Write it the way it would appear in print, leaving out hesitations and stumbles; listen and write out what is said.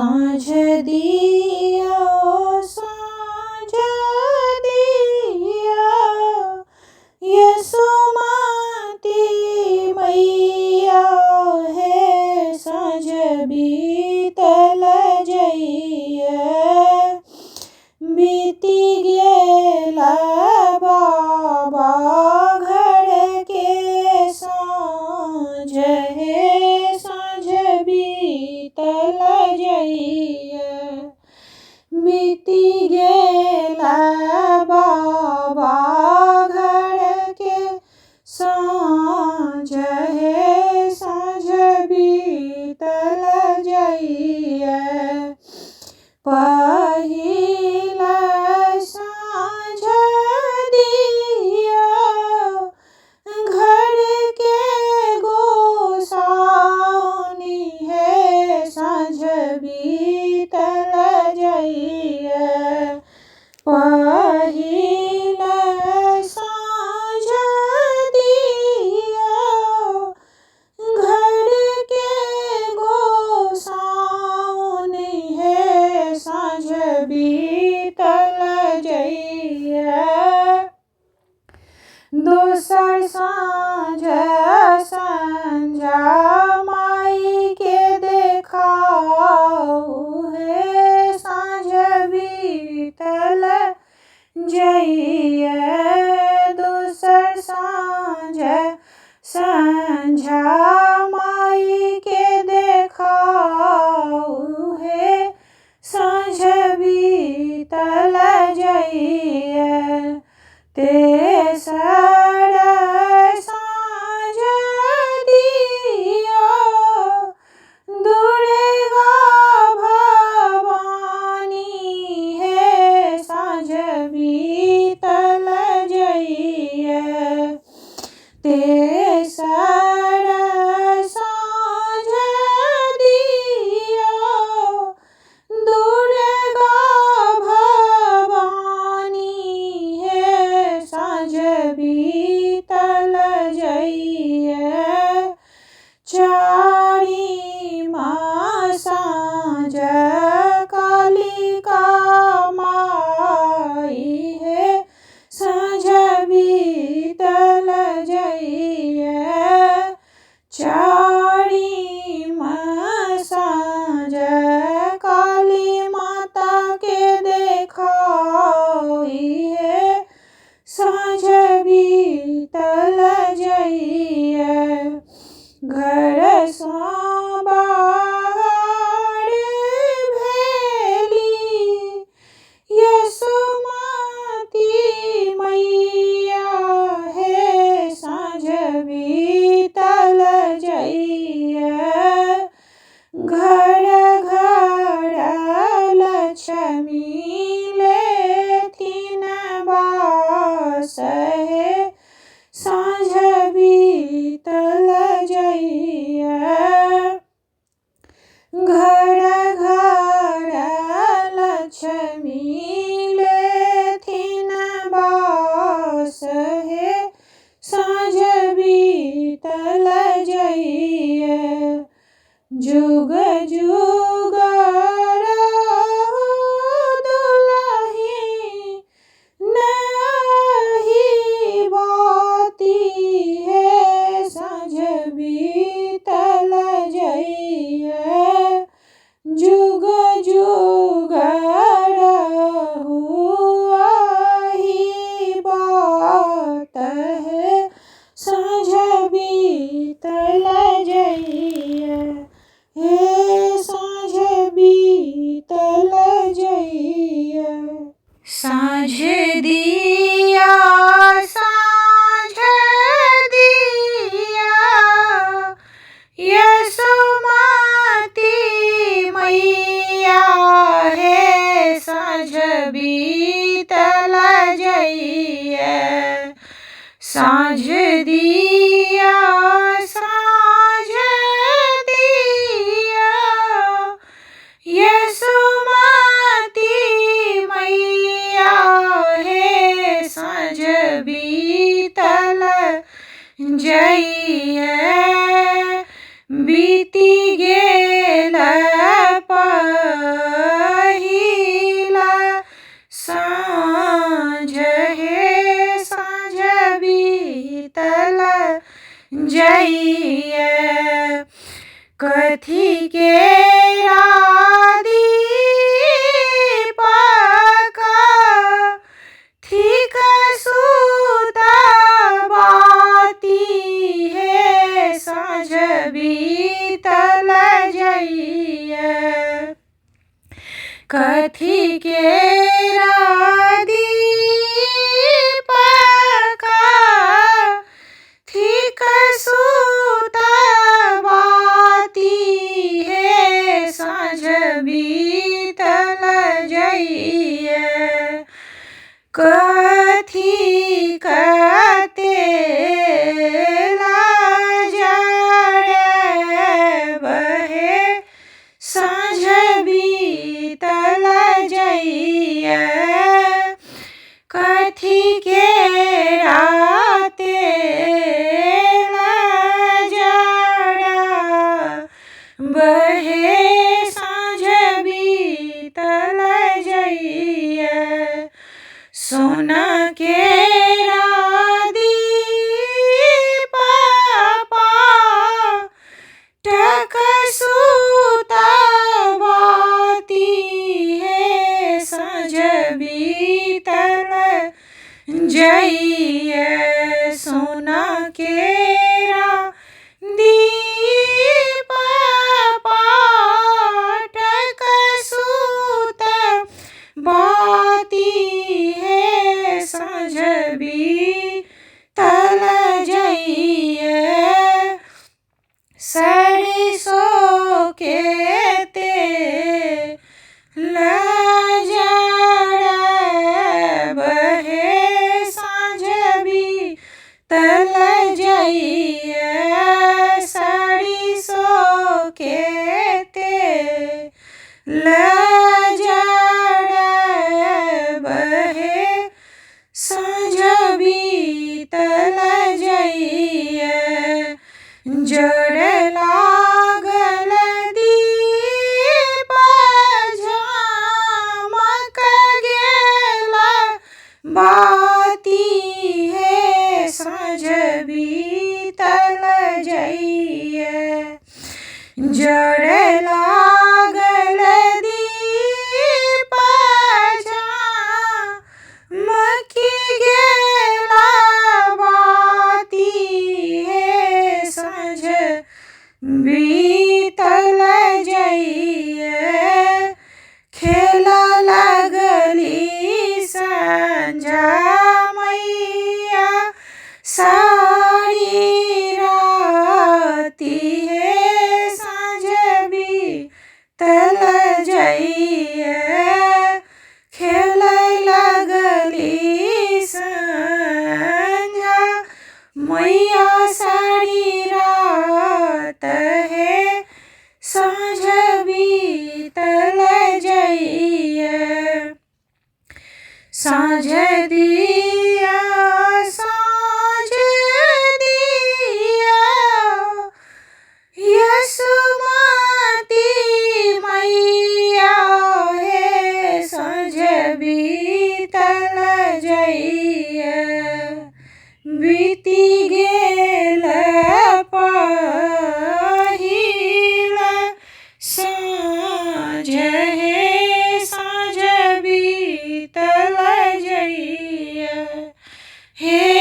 साँझ दिया साँझ दिया यशोमती मैया है साँझ बीतल जइया बीती गेला बाबा घर के साँझ है साँझ बीतल जइया बीती गेला बाबा घर के साँझ है साँझ बीतल जइया पहिला साँझ दिया घर के गोसाउनी है साँझ बीतल जइया पहिला साँझ दिया घर के गोसाउनी है साँझ बीतल जइया दोसर साँझ संझा माई के देखाऊ है साँझ बीतल जइया दोसर साँझ संझा माई के देखाऊ है साँझ बीतल जइया तेसर साँझ दिया दुर्गा भवानी है साँझ बीतल जइया तेसर साँझ दिया दुर्गा भवानी है साँझ केरा दीपक ठीक सुता बाती है साँझ बीतल जइया कथी केरा दीपक ठीक सुता बाती है साँझ बीतल जइया कथी कते लाजरे बहे साँझ बीतल जइया कथी के राते लाजरा बहे साँझ बीतल जइया सोना केरा दीपा टक सुता बाती है साँझ बीतल जइया सोना केरा दीपा टक सुता बाती है साँझ बीतल जइया सरसों के तेल जरा बहे साँझ बीतल जइया सरसों के तेल जरा बहे साँझ बीतल जइया जड़ लागल दीप झमक गेला बाती है साँझ बीतल जइया जड़ लागल दीप झमक गेला बाती है साँझ बीतल जइया खेल लगली संझा मैया सारी राती है साँझ बीतल जइया खेल लगली संझा मैया सारी रात है साँझ बीतल जइया साँझ दिया साँझ दिया यसुमती मैया है साँझ बीतल जइया बीती गेल पहिल साँझ है साँझ बीतल जइया हे